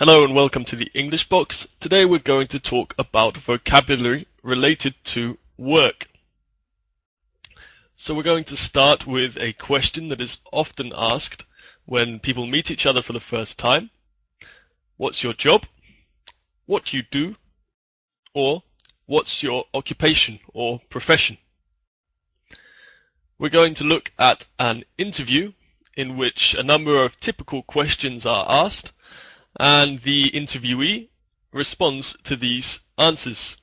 Hello and welcome to the English box. Today we're going to talk about vocabulary related to work. So we're going to start with a question that is often asked when people meet each other for the first time. What's your job? What do you do? Or what's your occupation or profession? We're going to look at an interview in which a number of typical questions are asked and the interviewee responds to these answers.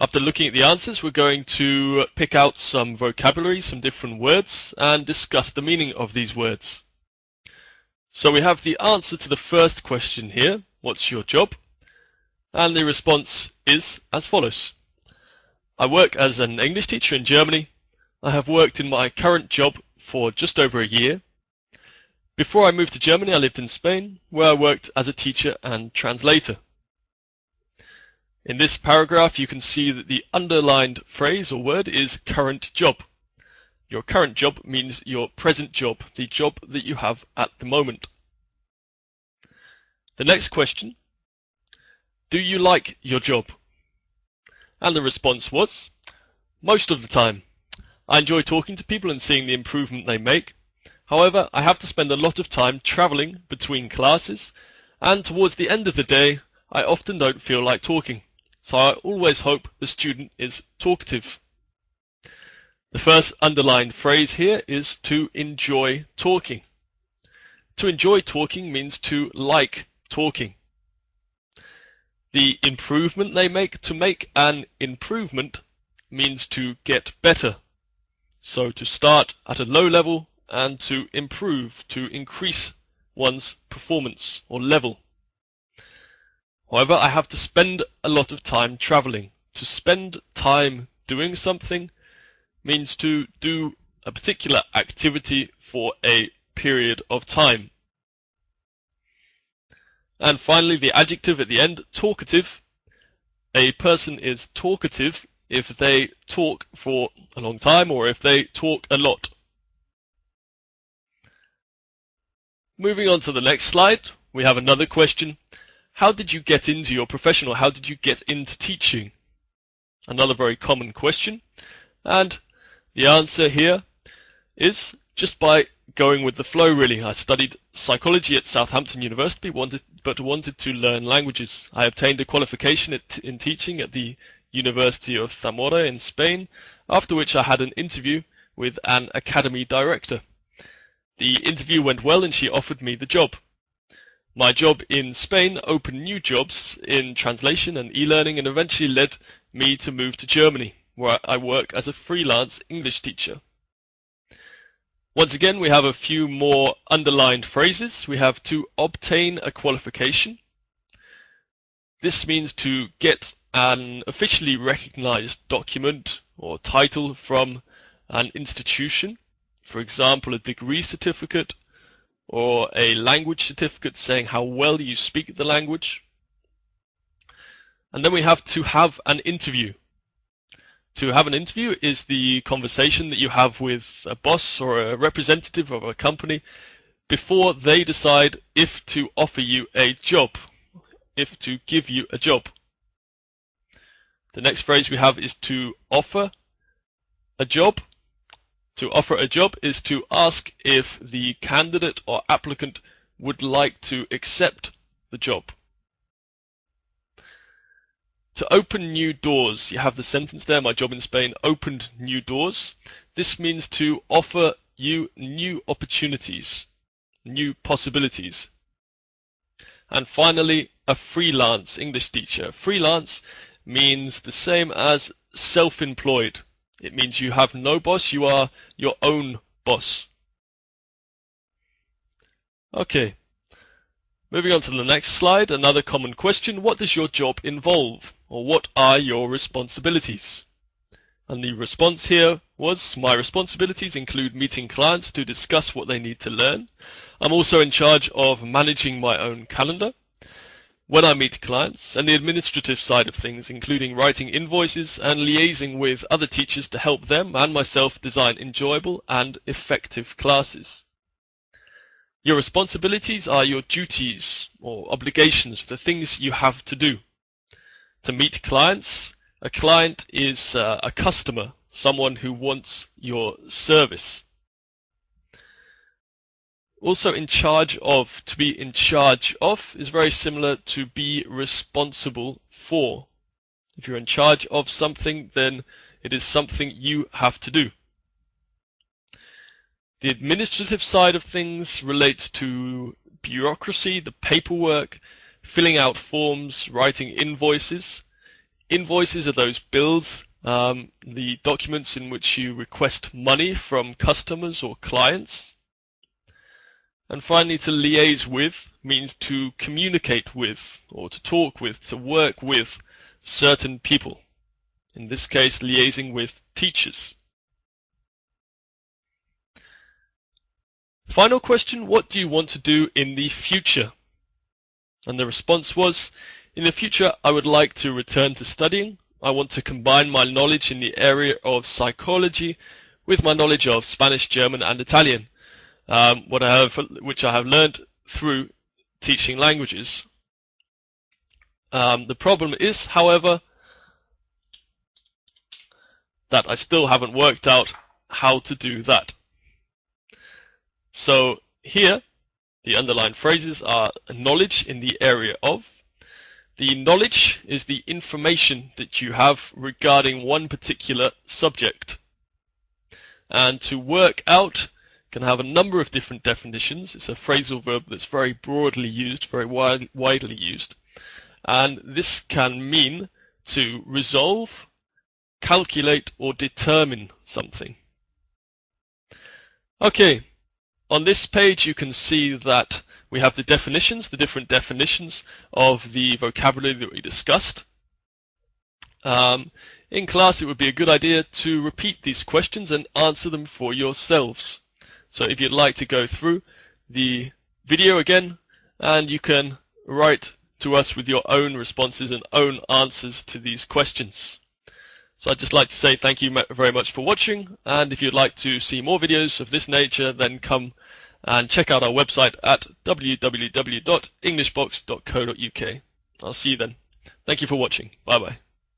After looking at the answers, we're going to pick out some vocabulary, some different words, and discuss the meaning of these words. So we have the answer to the first question here, what's your job? And the response is as follows. I work as an English teacher in Germany. I have worked in my current job for just over a year. Before I moved to Germany, I lived in Spain, where I worked as a teacher and translator. In this paragraph, you can see that the underlined phrase or word is current job. Your current job means your present job, the job that you have at the moment. The next question, do you like your job? And the response was, most of the time. I enjoy talking to people and seeing the improvement they make. However, I have to spend a lot of time travelling between classes, and towards the end of the day, I often don't feel like talking, so I always hope the student is talkative. The first underlined phrase here is to enjoy talking. To enjoy talking means to like talking. The improvement they make, to make an improvement, means to get better. So to start at a low level and to improve, to increase one's performance or level. However, I have to spend a lot of time traveling. To spend time doing something means to do a particular activity for a period of time. And finally, the adjective at the end, talkative. A person is talkative if they talk for a long time or if they talk a lot. Moving on to the next slide, we have another question. How did you get into your profession, or how did you get into teaching? Another very common question. And the answer here is just by going with the flow, really. I studied psychology at Southampton University, but wanted to learn languages. I obtained a qualification in teaching at the University of Zamora in Spain, after which I had an interview with an academy director. The interview went well and she offered me the job. My job in Spain opened new jobs in translation and e-learning and eventually led me to move to Germany, where I work as a freelance English teacher. Once again, we have a few more underlined phrases. We have to obtain a qualification. This means to get an officially recognized document or title from an institution. For example, a degree certificate or a language certificate saying how well you speak the language. And then we have to have an interview. To have an interview is the conversation that you have with a boss or a representative of a company before they decide if to offer you a job, if to give you a job. The next phrase we have is to offer a job. To offer a job is to ask if the candidate or applicant would like to accept the job. To open new doors, you have the sentence there, my job in Spain opened new doors. This means to offer you new opportunities, new possibilities. And finally, a freelance English teacher. Freelance means the same as self-employed. It means you have no boss, you are your own boss. Okay, moving on to the next slide, another common question. What does your job involve? Or what are your responsibilities? And the response here was, my responsibilities include meeting clients to discuss what they need to learn. I'm also in charge of managing my own calendar when I meet clients, and the administrative side of things, including writing invoices and liaising with other teachers to help them and myself design enjoyable and effective classes. Your responsibilities are your duties or obligations, the things you have to do. To meet clients, a client is a customer, someone who wants your service. Also, in charge of, to be in charge of, is very similar to be responsible for. If you're in charge of something, then it is something you have to do. The administrative side of things relates to bureaucracy, the paperwork, filling out forms, writing invoices. Invoices are those bills, the documents in which you request money from customers or clients. And finally, to liaise with means to communicate with, or to talk with, to work with certain people. In this case, liaising with teachers. Final question, what do you want to do in the future? And the response was, in the future I would like to return to studying. I want to combine my knowledge in the area of psychology with my knowledge of Spanish, German and Italian, which I have learned through teaching languages. The problem is, however, that I still haven't worked out how to do that. So here, the underlined phrases are knowledge in the area of. The knowledge is the information that you have regarding one particular subject. And to work out can have a number of different definitions. It's a phrasal verb that's very broadly used, very widely used. And this can mean to resolve, calculate, or determine something. Okay. On this page you can see that we have the definitions, the different definitions of the vocabulary that we discussed. In class it would be a good idea to repeat these questions and answer them for yourselves. So if you'd like to go through the video again, and you can write to us with your own responses and own answers to these questions. So I'd just like to say thank you very much for watching, and if you'd like to see more videos of this nature, then come and check out our website at www.englishbox.co.uk. I'll see you then. Thank you for watching. Bye bye.